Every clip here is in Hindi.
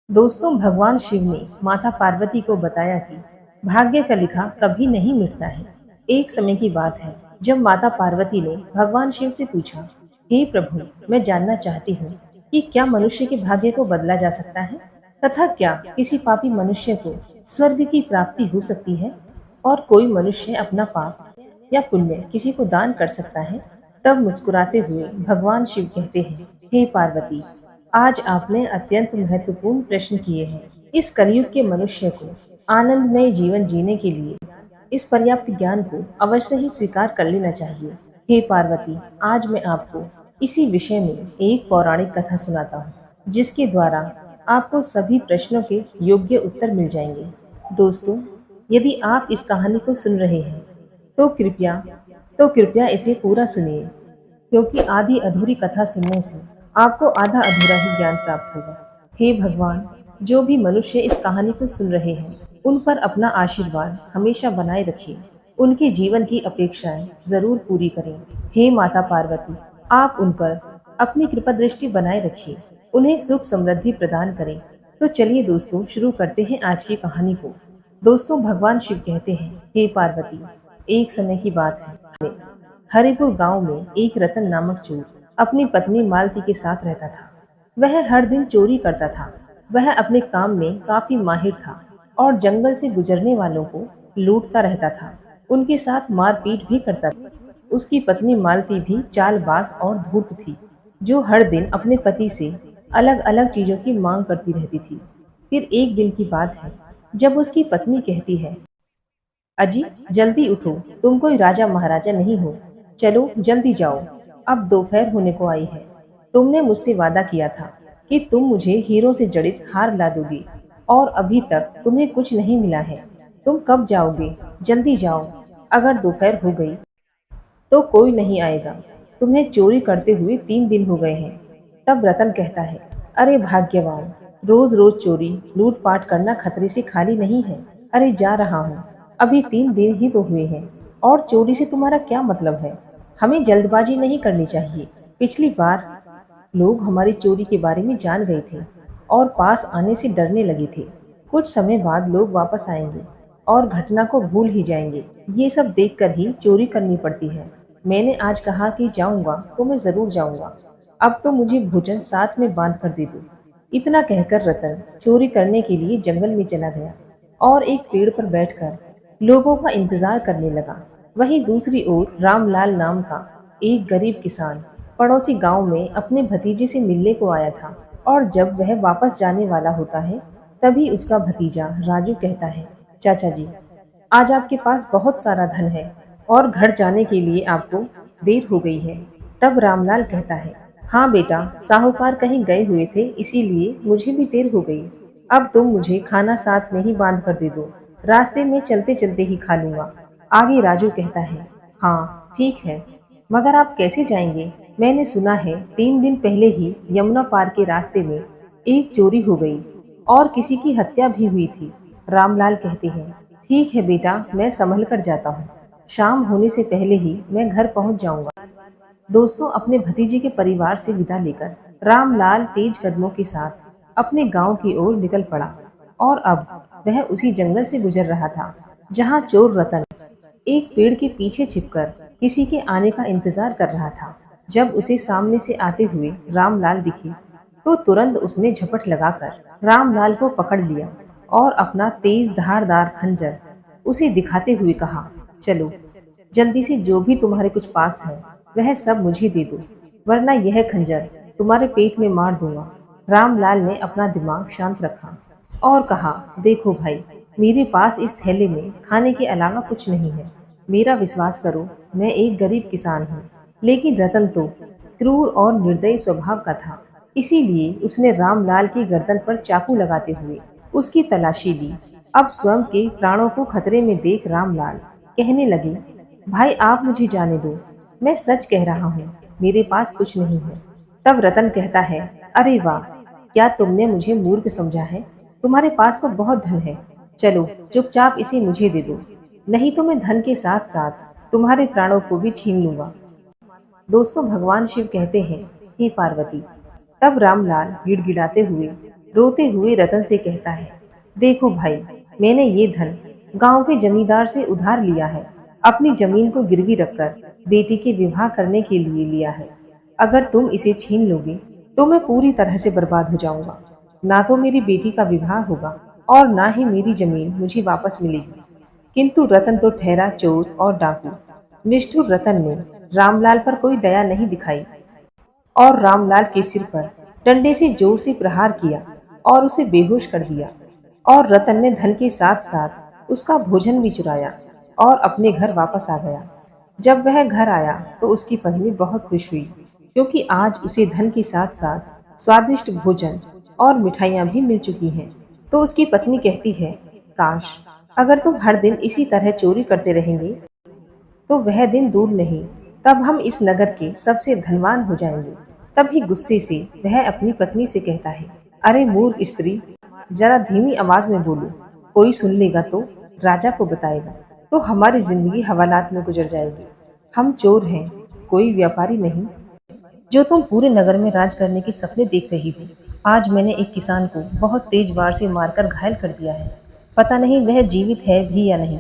दोस्तों, भगवान शिव ने माता पार्वती को बताया कि भाग्य का लिखा कभी नहीं मिटता है। एक समय की बात है जब माता पार्वती ने भगवान शिव से पूछा, हे प्रभु, मैं जानना चाहती हूँ कि क्या मनुष्य के भाग्य को बदला जा सकता है तथा क्या किसी पापी मनुष्य को स्वर्ग की प्राप्ति हो सकती है और कोई मनुष्य अपना पाप या पुण्य किसी को दान कर सकता है। तब मुस्कुराते हुए भगवान शिव कहते हैं, हे पार्वती, आज आपने अत्यंत महत्वपूर्ण प्रश्न किए हैं। इस कलयुग के मनुष्य को आनंदमय जीवन जीने के लिए इस पर्याप्त ज्ञान को अवश्य ही स्वीकार कर लेना चाहिए। हे पार्वती, आज मैं आपको इसी विषय में एक पौराणिक कथा सुनाता हूँ, जिसके द्वारा आपको सभी प्रश्नों के योग्य उत्तर मिल जाएंगे। दोस्तों, यदि आप इस कहानी को सुन रहे हैं तो कृपया इसे पूरा सुनिए, क्योंकि आधी अधूरी कथा सुनने से आपको आधा अधूरा ही ज्ञान प्राप्त होगा। हे भगवान, जो भी मनुष्य इस कहानी को सुन रहे हैं उन पर अपना आशीर्वाद हमेशा बनाए रखिए। उनके जीवन की अपेक्षाएं जरूर पूरी करें। हे माता पार्वती, आप उन पर अपनी कृपा दृष्टि बनाए रखिए, उन्हें सुख समृद्धि प्रदान करें। तो चलिए दोस्तों, शुरू करते हैं आज की कहानी को। दोस्तों, भगवान शिव कहते हैं, हे पार्वती, एक समय की बात है, हरिपुर गांव में एक रतन नामक चोर अपनी पत्नी मालती के साथ रहता था। वह हर दिन चोरी करता था। वह अपने काम में काफी माहिर था और जंगल से गुजरने वालों को लूटता रहता था। उनके साथ मारपीट भी करता था। उसकी पत्नी मालती भी चालबाज और धूर्त थी, जो हर दिन अपने पति से अलग अलग चीजों की मांग करती रहती थी। फिर एक दिन की बात है जब उसकी पत्नी कहती है, अजी जल्दी उठो, तुम कोई राजा महाराजा नहीं हो, चलो जल्दी जाओ, अब दोपहर होने को आई है। तुमने मुझसे वादा किया था कि तुम मुझे हीरो से जड़ित हार ला दोगी और अभी तक तुम्हें कुछ नहीं मिला है। तुम कब जाओगे? जल्दी जाओ, अगर दोपहर हो गई तो कोई नहीं आएगा। तुम्हें चोरी करते हुए 3 दिन हो गए हैं। तब रतन कहता है, अरे भाग्यवान, रोज रोज चोरी लूटपाट करना खतरे से खाली नहीं है। अरे जा रहा हूँ, अभी 3 दिन ही तो हुए हैं और चोरी से तुम्हारा क्या मतलब है? हमें जल्दबाजी नहीं करनी चाहिए। पिछली बार लोग हमारी चोरी के बारे में जान गए थे और पास आने से डरने लगे थे। कुछ समय बाद लोग वापस आएंगे और घटना को भूल ही जाएंगे। ये सब देखकर ही चोरी करनी पड़ती है। मैंने आज कहा कि जाऊंगा तो मैं जरूर जाऊंगा। अब तो मुझे भोजन साथ में बांध कर दे दो। इतना कहकर रतन चोरी करने के लिए जंगल में चला गया और एक पेड़ पर बैठकर लोगों का इंतजार करने लगा। वहीं दूसरी ओर रामलाल नाम का एक गरीब किसान पड़ोसी गांव में अपने भतीजे से मिलने को आया था और जब वह वापस जाने वाला होता है तभी उसका भतीजा राजू कहता है, चाचा जी, आज आपके पास बहुत सारा धन है और घर जाने के लिए आपको देर हो गई है। तब रामलाल कहता है, हाँ बेटा, साहूकार कहीं गए हुए थे, इसीलिए मुझे भी देर हो गई। अब तुम मुझे खाना साथ में ही बांध कर दे दो, रास्ते में चलते चलते ही खा लूंगा। आगे राजू कहता है, हाँ ठीक है, मगर आप कैसे जाएंगे? मैंने सुना है 3 दिन पहले ही यमुना पार के रास्ते में एक चोरी हो गई और किसी की हत्या भी हुई थी। रामलाल कहते हैं, ठीक है बेटा, मैं संभल कर जाता हूँ, शाम होने से पहले ही मैं घर पहुँच जाऊंगा। दोस्तों, अपने भतीजे के परिवार से विदा लेकर रामलाल तेज कदमों के साथ अपने गांव की ओर निकल पड़ा और अब वह उसी जंगल से गुजर रहा था जहां चोर रतन एक पेड़ के पीछे छिपकर किसी के आने का इंतजार कर रहा था। जब उसे सामने से आते हुए रामलाल दिखे तो तुरंत उसने झपट लगाकर रामलाल को पकड़ लिया और अपना तेज धारदार खंजर उसे दिखाते हुए कहा, चलो जल्दी से जो भी तुम्हारे कुछ पास है वह सब मुझे दे दो, वरना यह खंजर तुम्हारे पेट में मार दूंगा। रामलाल ने अपना दिमाग शांत रखा और कहा, देखो भाई, मेरे पास इस थैले में खाने के अलावा कुछ नहीं है। मेरा विश्वास करो, मैं एक गरीब किसान हूँ। लेकिन रतन तो क्रूर और निर्दयी स्वभाव का था, इसीलिए उसने रामलाल की गर्दन पर चाकू लगाते हुए उसकी तलाशी ली। अब स्वयं के प्राणों को खतरे में देख रामलाल कहने लगे, भाई आप मुझे जाने दो, मैं सच कह रहा हूँ, मेरे पास कुछ नहीं है। तब रतन कहता है, अरे वाह, क्या तुमने मुझे मूर्ख समझा है? तुम्हारे पास तो बहुत धन है। चलो चुपचाप इसे मुझे दे दो, नहीं तो मैं धन के साथ साथ तुम्हारे प्राणों को भी छीन लूंगा। दोस्तों, भगवान शिव कहते हैं, हे पार्वती। तब रामलाल गिड़गिड़ाते हुए रोते हुए रतन से कहता है, देखो भाई, मैंने ये धन गांव के जमींदार से उधार लिया है। अपनी जमीन को गिरवी रखकर बेटी के विवाह करने के लिए लिया है। अगर तुम इसे छीन लोगे तो मैं पूरी तरह से बर्बाद हो जाऊंगा। ना तो मेरी बेटी का विवाह होगा और ना ही मेरी जमीन मुझे वापस मिलेगी। किंतु रतन तो ठहरा चोर और डाकू। निष्ठुर रतन ने रामलाल पर कोई दया नहीं दिखाई और रामलाल के सिर पर डंडे से जोर से प्रहार किया और उसे बेहोश कर दिया। और रतन ने धन के साथ साथ उसका भोजन भी चुराया और अपने घर वापस आ गया। जब वह घर आया तो उसकी पत्नी बहुत खुश हुई, क्योंकि आज उसे धन के साथ साथ स्वादिष्ट भोजन और मिठाइयाँ भी मिल चुकी हैं। तो उसकी पत्नी कहती है, काश अगर तुम हर दिन इसी तरह चोरी करते रहेंगे तो वह दिन दूर नहीं, तब हम इस नगर के सबसे धनवान हो जाएंगे। तभी गुस्से से वह अपनी पत्नी से कहता है, अरे मूर्ख स्त्री, जरा धीमी आवाज में बोलो, कोई सुन लेगा तो राजा को बताएगा, तो हमारी जिंदगी हवालात में गुजर जाएगी। हम चोर हैं, कोई व्यापारी नहीं। जो तुम पूरे नगर में राज करने के सपने देख रही हो, आज मैंने एक किसान को बहुत तेज वार से मारकर घायल कर दिया है। पता नहीं वह जीवित है भी या नहीं।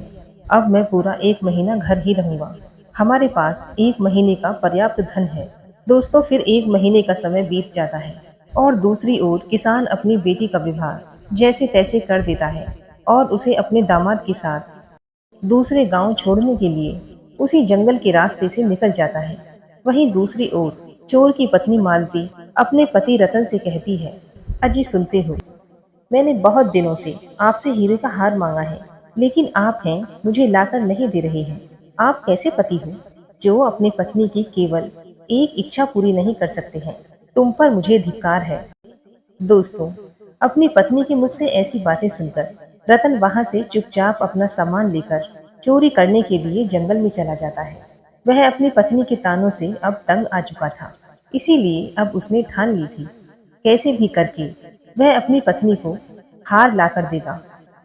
अब मैं पूरा 1 महीना घर ही रहूंगा। हमारे पास 1 महीने का पर्याप्त धन है। दोस्तों, फिर 1 महीने का समय बीत जाता है और दूसरी ओर किसान अपनी बेटी का विवाह जैसे तैसे कर देता है और उसे अपने दामाद के साथ दूसरे गांव छोड़ने के लिए उसी जंगल के रास्ते से निकल जाता है। वहीं दूसरी ओर चोर की पत्नी मालती अपने पति रतन से कहती है, अजी सुनते हो, मैंने बहुत दिनों से आपसे हीरे का हार मांगा है, लेकिन आप हैं मुझे लाकर नहीं दे रहे हैं। आप कैसे पति हो जो अपनी पत्नी की केवल एक इच्छा पूरी नहीं कर सकते हैं? तुम पर मुझे धिक्कार है। दोस्तों, अपनी पत्नी के मुख से ऐसी बातें सुनकर रतन वहां से चुपचाप अपना सामान लेकर चोरी करने के लिए जंगल में चला जाता है। वह अपनी पत्नी के तानों से अब तंग आ चुका था, इसीलिए अब उसने ठान ली थी, कैसे भी करके वह अपनी पत्नी को हार ला कर देगा।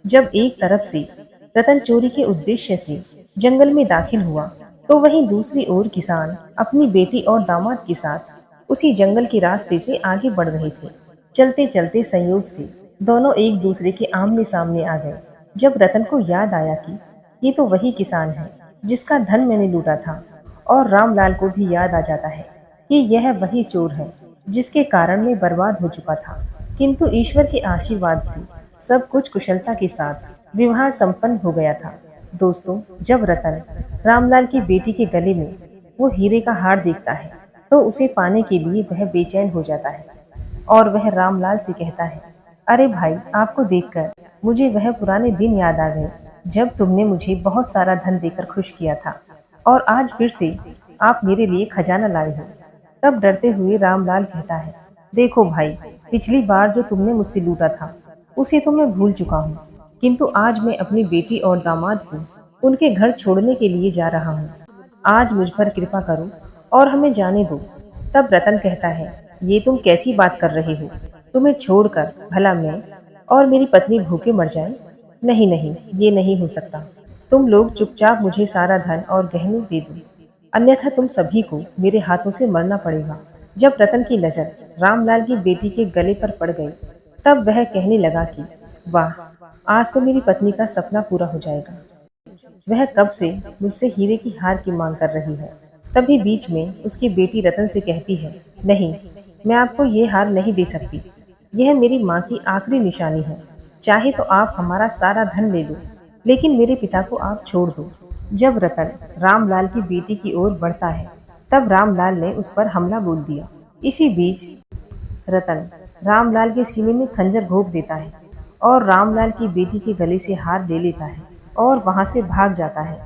जब एक तरफ से रतन चोरी के उद्देश्य से जंगल में दाखिल हुआ, तो वहीं दूसरी ओर किसान अपनी बेटी और दामाद के साथ उसी जंगल के रास्ते से आगे बढ़ रहे थे। चलते चलते संयोग से दोनों एक दूसरे के आमने सामने आ गए। जब रतन को याद आया कि ये तो वही किसान है जिसका धन मैंने लूटा था, और रामलाल को भी याद आ जाता है कि यह वही चोर है जिसके कारण मैं बर्बाद हो चुका था। किंतु ईश्वर के आशीर्वाद से सब कुछ कुशलता के साथ विवाह संपन्न हो गया था। दोस्तों, जब रतन रामलाल की बेटी के गले में वो हीरे का हार देखता है, तो उसे पाने के लिए वह बेचैन हो जाता है और वह रामलाल से कहता है, अरे भाई, आपको देखकर मुझे वह पुराने दिन याद आ गए जब तुमने मुझे बहुत सारा धन देकर खुश किया था, और आज फिर से आप मेरे लिए खजाना लाए हो। तब डरते हुए रामलाल कहता है, देखो भाई, पिछली बार जो तुमने मुझसे लूटा था उसे तो मैं भूल चुका हूँ, किंतु आज मैं अपनी बेटी और दामाद को उनके घर छोड़ने के लिए जा रहा हूँ। आज मुझ पर कृपा करो और हमें जाने दो। तब रतन कहता है, ये तुम कैसी बात कर रहे हो? तुम्हें छोड़कर भला मैं और मेरी पत्नी भूखे मर जाएं? नहीं नहीं, ये नहीं हो सकता। तुम लोग चुपचाप मुझे सारा धन और गहने दे दो, अन्यथा तुम सभी को मेरे हाथों से मरना पड़ेगा। जब रतन की नजर रामलाल की बेटी के गले पर पड़ गई, तब वह कहने लगा कि वाह, आज तो मेरी पत्नी का सपना पूरा हो जाएगा। वह कब से मुझसे हीरे की हार की मांग कर रही है। तभी बीच में उसकी बेटी रतन से कहती है, नहीं, मैं आपको ये हार नहीं दे सकती। यह मेरी माँ की आखिरी निशानी है। चाहे तो आप हमारा सारा धन ले लो, लेकिन मेरे पिता को आप छोड़ दो। जब रतन रामलाल की बेटी की ओर बढ़ता है, तब रामलाल ने उस पर हमला बोल दिया। इसी बीच रतन रामलाल के सीने में खंजर घोंप देता है और रामलाल की बेटी के गले से हार ले लेता है और वहां से भाग जाता है।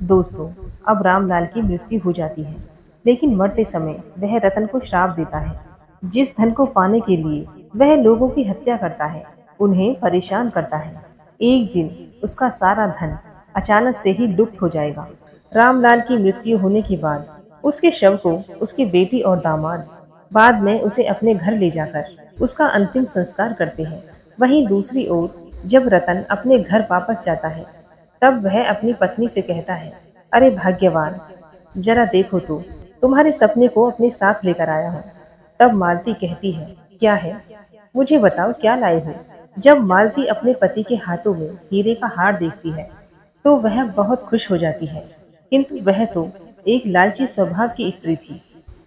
दोस्तों, अब रामलाल की मृत्यु हो जाती है, लेकिन मरते समय वह रतन को श्राप देता है। जिस धन को पाने के लिए वह लोगों की हत्या करता है, उन्हें परेशान करता है, एक दिन उसका सारा धन अचानक से ही लुप्त हो जाएगा। रामलाल की मृत्यु होने के बाद उसके शव को उसकी बेटी और दामाद बाद में उसे अपने घर ले जाकर उसका अंतिम संस्कार करते हैं। वहीं दूसरी ओर जब रतन अपने घर वापस जाता है, तब वह अपनी पत्नी से कहता है, अरे भाग्यवान, जरा देखो तो, तुम्हारे सपने को अपने साथ लेकर आया हूँ। तब मालती कहती है, क्या है? मुझे बताओ क्या लाए हो। जब मालती अपने पति के हाथों में हीरे का हार देखती है तो वह बहुत खुश हो जाती है, किंतु वह तो एक लालची स्वभाव की स्त्री थी।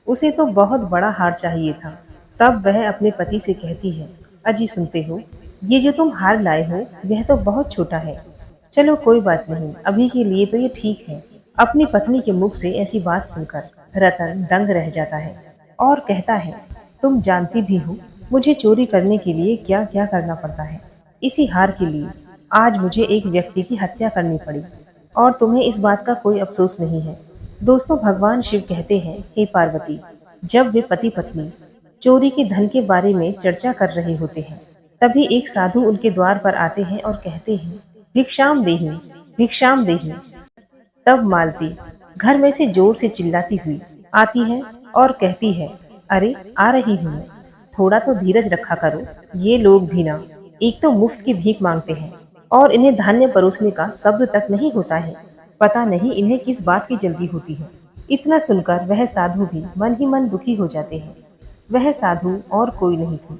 उसे तो बहुत बड़ा हार चाहिए था। तब वह अपने पति से कहती है, अजी सुनते हो, ये जो तुम हार लाए हो यह तो बहुत छोटा है। चलो कोई बात नहीं, अभी के लिए तो ये ठीक है। अपनी पत्नी के मुख से ऐसी बात सुनकर रतन दंग रह जाता है और कहता है, तुम जानती भी हो मुझे चोरी करने के लिए क्या क्या करना पड़ता है। इसी हार के लिए आज मुझे एक व्यक्ति की हत्या करनी पड़ी और तुम्हें इस बात का कोई अफसोस नहीं है। दोस्तों, भगवान शिव कहते हैं, हे पार्वती, जब वे पति पत्नी चोरी के धन के बारे में चर्चा कर रहे होते हैं, तभी एक साधु उनके द्वार पर आते हैं और कहते हैं, भिक्षाम देही, भिक्षाम देही। तब मालती घर में से जोर से चिल्लाती हुई आती है और कहती है, अरे आ रही हूँ मैं, थोड़ा तो धीरज रखा करो। ये लोग भी ना, एक तो मुफ्त की भीख मांगते हैं और इन्हें धान्य परोसने का शब्द तक नहीं होता है। पता नहीं इन्हें किस बात की जल्दी होती है। इतना सुनकर वह साधु भी मन ही मन दुखी हो जाते हैं। वह साधु और कोई नहीं थे,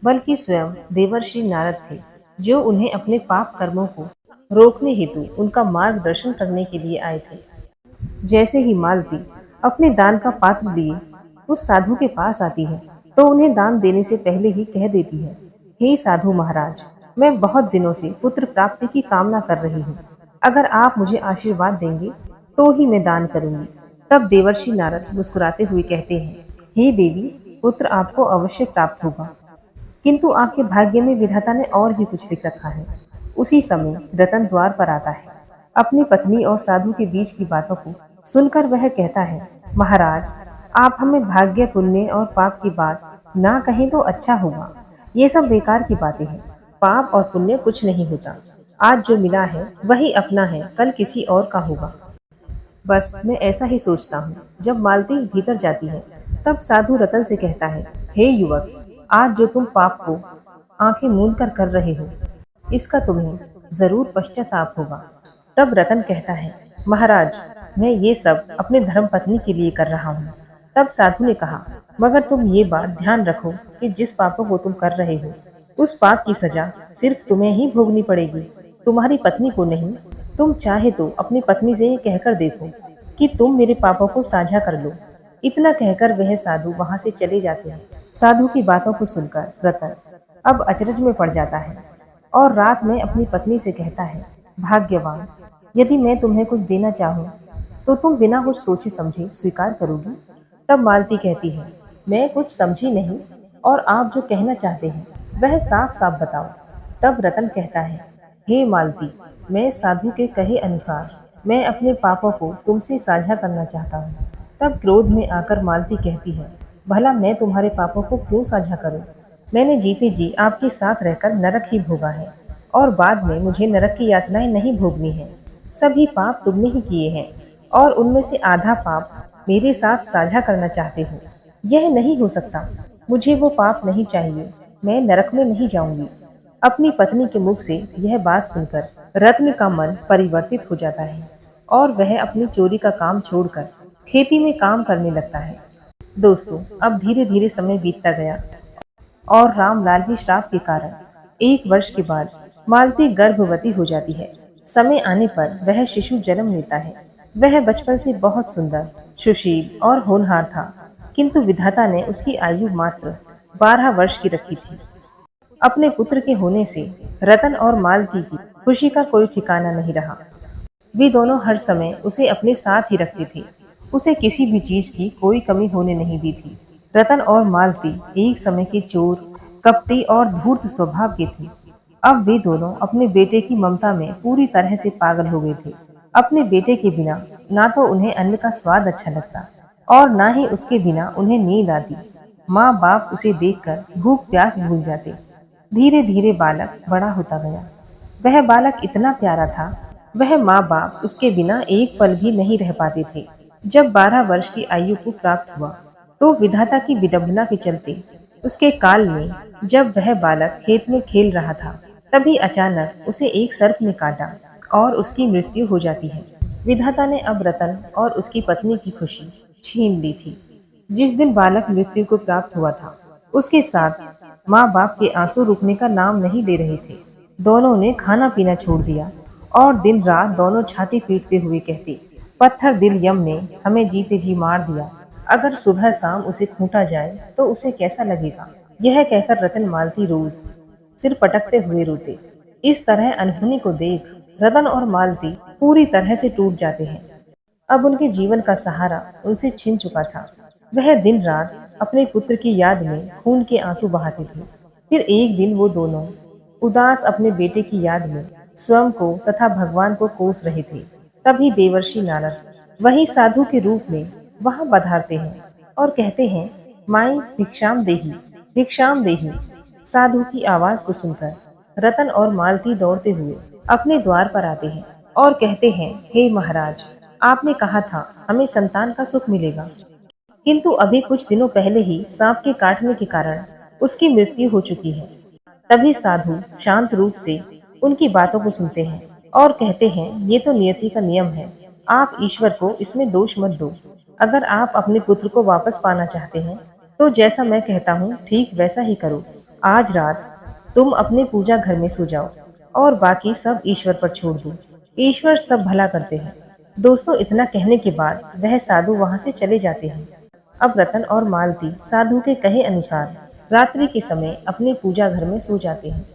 बल्कि स्वयं देवर्षि नारद थे, जो उन्हें अपने पाप कर्मों को रोकने हेतु उनका मार्गदर्शन करने के लिए आए थे। जैसे ही मालती अपने दान का पात्र लिए उस साधु के पास आती है, तो उन्हें दान देने से पहले ही कह देती है, हे साधु महाराज, मैं बहुत दिनों से पुत्र प्राप्ति की कामना कर रही हूँ। अगर आप मुझे आशीर्वाद देंगे तो ही मैं दान करूंगी। तब देवर्षि नारद मुस्कुराते हुए कहते हैं, हे देवी, पुत्र आपको अवश्य प्राप्त होगा, किंतु आपके भाग्य में विधाता ने और ही कुछ लिख रखा है। उसी समय रतन द्वार पर आता है। अपनी पत्नी और साधु के बीच की बातों को सुनकर वह कहता है, महाराज, आप हमें भाग्य, पुण्य और पाप की बात ना कहें तो अच्छा होगा। ये सब बेकार की बातें हैं। पाप और पुण्य कुछ नहीं होता। आज जो मिला है वही अपना है, कल किसी और का होगा। बस मैं ऐसा ही सोचता हूँ। जब मालती भीतर जाती है, तब साधु रतन से कहता है, हे युवक, आज जो तुम पाप को आंखें मूंद कर रहे हो, इसका तुम्हें जरूर पश्चाताप होगा। तब रतन कहता है, महाराज, मैं ये सब अपने धर्म पत्नी के लिए कर रहा हूँ। तब साधु ने कहा, मगर तुम ये बात ध्यान रखो कि जिस पापों को तुम कर रहे हो, उस पाप की सजा सिर्फ तुम्हें ही भोगनी पड़ेगी, तुम्हारी पत्नी को नहीं। तुम चाहे तो अपनी पत्नी से ये कहकर देखो कि तुम मेरे पापों को साझा कर लो। इतना कहकर वह साधु वहां से चले जाते हैं। साधु की बातों को सुनकर रतन अब अचरज में पड़ जाता है और रात में अपनी पत्नी से कहता है, भाग्यवान, यदि मैं तुम्हें कुछ देना चाहूँ तो तुम बिना कुछ सोचे समझे स्वीकार करोगी। तब मालती कहती है, मैं कुछ समझी नहीं, और आप जो कहना चाहते हैं वह साफ साफ बताओ। तब रतन कहता है, हे मालती, मैं साधु के कहे अनुसार मैं अपने पापों को तुमसे साझा करना चाहता हूँ। तब क्रोध में आकर मालती कहती है, भला मैं तुम्हारे पापों को क्यों साझा करूं? मैंने जीते जी आपके साथ रहकर नरक ही भोगा है और बाद में मुझे नरक की यातनाएं नहीं भोगनी है। सभी पाप तुमने ही किए हैं और उनमें से आधा पाप मेरे साथ साझा करना चाहते हो। यह नहीं हो सकता। मुझे वो पाप नहीं चाहिए। मैं नरक में नहीं जाऊंगी। अपनी पत्नी के मुख से यह बात सुनकर रत्न का मन परिवर्तित हो जाता है और वह अपनी चोरी का काम छोड़कर खेती में काम करने लगता है। दोस्तों, अब धीरे धीरे समय बीतता गया और रामलाल के श्राप के कारण 1 वर्ष के बाद मालती गर्भवती हो जाती है। समय आने पर वह शिशु जन्म लेता है। वह बचपन से बहुत सुंदर, सुशील और होनहार था, किंतु विधाता ने उसकी आयु मात्र 12 वर्ष की रखी थी। अपने पुत्र के होने से रतन और मालती की खुशी का कोई ठिकाना नहीं रहा। वे दोनों हर समय उसे अपने साथ ही रखते थे। उसे किसी भी चीज की कोई कमी होने नहीं दी थी। रतन और मालती एक समय के चोर, कपटी और धूर्त स्वभाव के थे। अब वे दोनों अपने बेटे की ममता में पूरी तरह से पागल हो गए थे। अपने बेटे के बिना ना तो उन्हें अन्न का स्वाद अच्छा लगता और ना ही उसके बिना उन्हें नींद आती। माँ बाप उसे देखकर भूख प्यास भूल जाते। धीरे धीरे बालक बड़ा होता गया। वह बालक इतना प्यारा था, वह माँ बाप उसके बिना एक पल भी नहीं रह पाते थे। जब 12 वर्ष की आयु को प्राप्त हुआ, तो विधाता की विडंबना के चलते उसके काल में जब वह बालक खेत में खेल रहा था, तभी अचानक उसे एक सर्प ने काटा और उसकी मृत्यु हो जाती है। विधाता ने अब रतन और उसकी पत्नी की खुशी छीन ली थी। जिस दिन बालक मृत्यु को प्राप्त हुआ था, उसके साथ माँ बाप के आंसू रुकने का नाम नहीं ले रहे थे। दोनों ने खाना पीना छोड़ दिया और दिन रात दोनों छाती पीटते हुए कहते, पत्थर दिल यम ने हमें जीते जी मार दिया। अगर सुबह शाम उसे खूंटा जाए तो उसे कैसा लगेगा। यह कहकर रतन मालती रोज सिर पटकते हुए रोते। इस तरह अनहोनी को देख रतन और मालती पूरी तरह से टूट जाते हैं। अब उनके जीवन का सहारा उनसे छिन चुका था। वह दिन रात अपने पुत्र की याद में खून के आंसू बहाते थे। फिर एक दिन वो दोनों उदास अपने बेटे की याद में स्वयं को तथा भगवान को कोस रहे थे। तभी देवर्षि नारद वही साधु के रूप में वहां पधारते हैं और कहते हैं, माई भिक्षाम देही। साधु की आवाज को सुनकर रतन और मालती दौड़ते हुए अपने द्वार पर आते हैं और कहते हैं, हे महाराज, आपने कहा था हमें संतान का सुख मिलेगा, किंतु अभी कुछ दिनों पहले ही सांप के काटने के कारण उसकी मृत्यु हो चुकी है। तभी साधु शांत रूप से उनकी बातों को सुनते हैं और कहते हैं, ये तो नियति का नियम है, आप ईश्वर को इसमें दोष मत दो। अगर आप अपने पुत्र को वापस पाना चाहते हैं तो जैसा मैं कहता हूँ ठीक वैसा ही करो। आज रात तुम अपने पूजा घर में सो जाओ और बाकी सब ईश्वर पर छोड़ दो। ईश्वर सब भला करते हैं। दोस्तों, इतना कहने के बाद वह साधु वहां से चले जाते हैं। अब रतन और मालती साधु के कहे अनुसार रात्रि के समय अपने पूजा घर में सो जाते हैं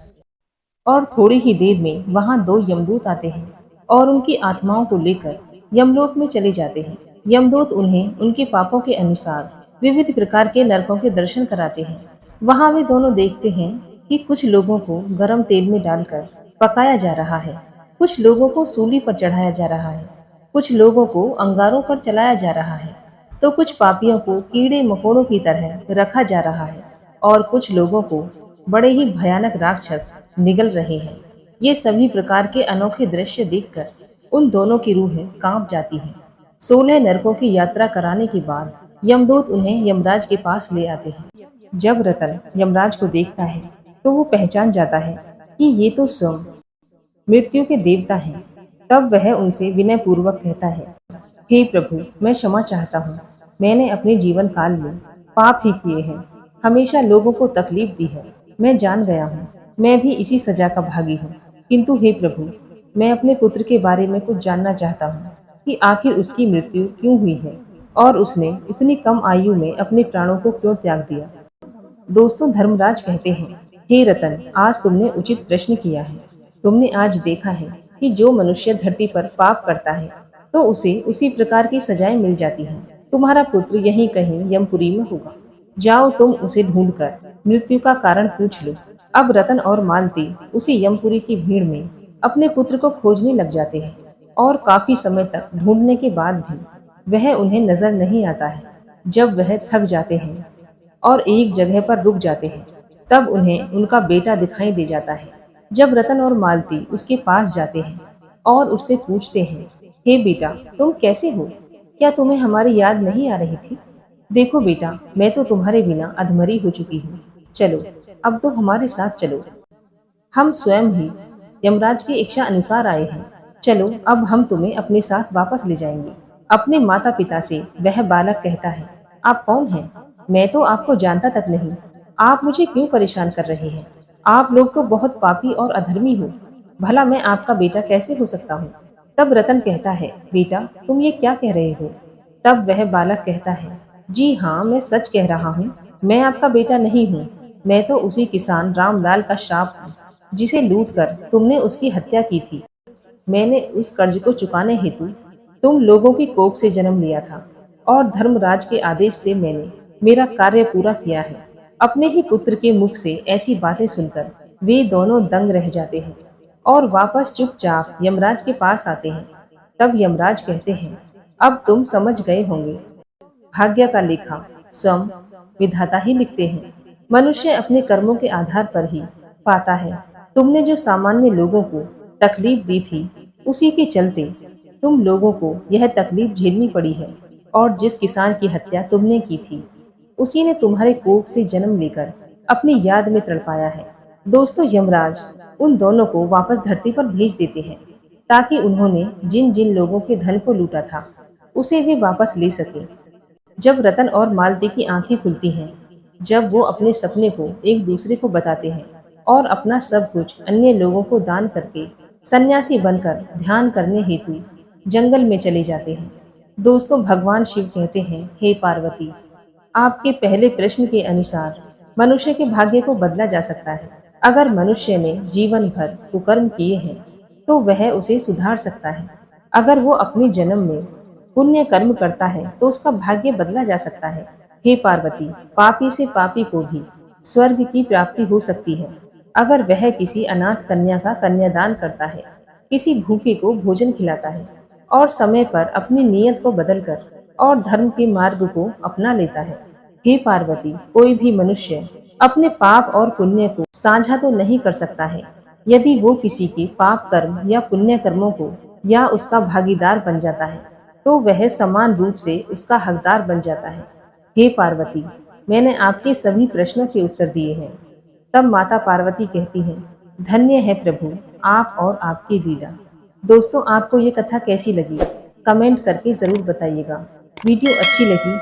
और थोड़ी ही देर में वहां दो यमदूत आते हैं और उनकी आत्माओं को लेकर यमलोक में चले जाते हैं। यमदूत उन्हें उनके पापों के अनुसार विविध प्रकार के नरकों के दर्शन कराते हैं। वहां वे दोनों देखते हैं कि कुछ लोगों को गर्म तेल में डालकर पकाया जा रहा है, कुछ लोगों को सूली पर चढ़ाया जा रहा है, कुछ लोगों को अंगारों पर चलाया जा रहा है, तो कुछ पापियों को कीड़े मकोड़ों की तरह रखा जा रहा है और कुछ लोगों को बड़े ही भयानक राक्षस निगल रहे हैं। ये सभी प्रकार के अनोखे दृश्य देखकर उन दोनों की रूहें कांप जाती हैं। 16 नरकों की यात्रा कराने के बाद यमदूत उन्हें यमराज के पास ले आते हैं। जब रतन यमराज को देखता है तो वो पहचान जाता है कि ये तो स्वयं मृत्यु के देवता हैं। तब वह उनसे विनय पूर्वक कहता है, हे प्रभु, मैं क्षमा चाहता हूँ। मैंने अपने जीवन काल में पाप ही किए हैं, हमेशा लोगों को तकलीफ दी है। मैं जान गया हूँ, मैं भी इसी सजा का भागी हूँ। किंतु हे प्रभु, मैं अपने पुत्र के बारे में कुछ जानना चाहता हूँ कि आखिर उसकी मृत्यु क्यों हुई है और उसने इतनी कम आयु में अपने प्राणों को क्यों त्याग दिया। दोस्तों, धर्मराज कहते हैं, हे रतन, आज तुमने उचित प्रश्न किया है। तुमने आज देखा है कि जो मनुष्य धरती पर पाप करता है तो उसे उसी प्रकार की सजाएं मिल जाती हैं। तुम्हारा पुत्र यहीं कहीं यमपुरी में होगा। जाओ, तुम उसे ढूंढकर मृत्यु का कारण पूछ लो। अब रतन और मालती उसी यमपुरी की भीड़ में अपने पुत्र को खोजने लग जाते हैं और काफी समय तक ढूंढने के बाद भी वह उन्हें नजर नहीं आता है। जब वह थक जाते हैं और एक जगह पर रुक जाते हैं, तब उन्हें उनका बेटा दिखाई दे जाता है। जब रतन और मालती उसके पास जाते हैं और उससे पूछते हैं, हे बेटा, तुम कैसे हो? क्या तुम्हें हमारी याद नहीं आ रही थी? देखो बेटा, मैं तो तुम्हारे बिना अधमरी हो चुकी हूँ। चलो, अब तो हमारे साथ चलो। हम स्वयं ही यमराज की इच्छा अनुसार आए हैं। चलो, अब हम तुम्हें अपने साथ वापस ले जाएंगे। अपने माता पिता से वह बालक कहता है, आप कौन हैं? मैं तो आपको जानता तक नहीं। आप मुझे क्यों परेशान कर रहे हैं? आप लोग तो बहुत पापी और अधर्मी हो। भला मैं आपका बेटा कैसे हो सकता हूँ? तब रतन कहता है, बेटा, तुम ये क्या कह रहे हो? तब वह बालक कहता है, जी हाँ, मैं सच कह रहा हूँ। मैं आपका बेटा नहीं हूँ। मैं तो उसी किसान रामलाल का श्राप हूँ जिसे लूटकर तुमने उसकी हत्या की थी। मैंने उस कर्ज को चुकाने हेतु तुम लोगों की कोख से जन्म लिया था और धर्मराज के आदेश से मैंने मेरा कार्य पूरा किया है। अपने ही पुत्र के मुख से ऐसी बातें सुनकर वे दोनों दंग रह जाते हैं और वापस चुपचाप यमराज के पास आते हैं। तब यमराज कहते हैं, अब तुम समझ गए होंगे, भाग्य का लेखा स्वयं विधाता ही लिखते हैं। मनुष्य अपने कर्मों के आधार पर ही पाता है। तुमने जो सामान्य लोगों को तकलीफ दी थी, उसी के चलते तुम लोगों को यह तकलीफ झेलनी पड़ी है। और जिस किसान की हत्या तुमने की थी, उसी ने तुम्हारे कोख से जन्म लेकर अपनी याद में तड़पाया है। दोस्तों, यमराज उन दोनों को वापस धरती पर भेज देते हैं ताकि उन्होंने जिन जिन लोगों के धन को लूटा था उसे वे वापस ले सके। जब रतन और मालती की आंखें खुलती हैं जब वो अपने सपने को एक दूसरे को बताते हैं और अपना सब कुछ अन्य लोगों को दान करके सन्यासी बनकर ध्यान करने हेतु जंगल में चले जाते हैं। दोस्तों, भगवान शिव कहते हैं, हे पार्वती, आपके पहले प्रश्न के अनुसार मनुष्य के भाग्य को बदला जा सकता है। अगर मनुष्य ने जीवन भर कुकर्म किए हैं तो वह उसे सुधार सकता है। अगर वो अपने जन्म में पुण्य कर्म करता है तो उसका भाग्य बदला जा सकता है। हे पार्वती, पापी से पापी को भी स्वर्ग की प्राप्ति हो सकती है अगर वह किसी अनाथ कन्या का कन्यादान करता है, किसी भूखे को भोजन खिलाता है और समय पर अपनी नीयत को बदलकर और धर्म के मार्ग को अपना लेता है। हे पार्वती, कोई भी मनुष्य अपने पाप और पुण्य को साझा तो नहीं कर सकता है। यदि वो किसी के पाप कर्म या पुण्य कर्मों को या उसका भागीदार बन जाता है तो वह समान रूप से उसका हकदार बन जाता है। हे पार्वती, मैंने आपके सभी प्रश्नों के उत्तर दिए हैं। तब माता पार्वती कहती हैं, धन्य है प्रभु आप और आपकी लीला। दोस्तों, आपको ये कथा कैसी लगी? कमेंट करके ज़रूर बताइएगा। वीडियो अच्छी लगी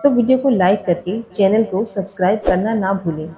तो वीडियो को लाइक करके चैनल को सब्सक्राइब करना ना भूलें।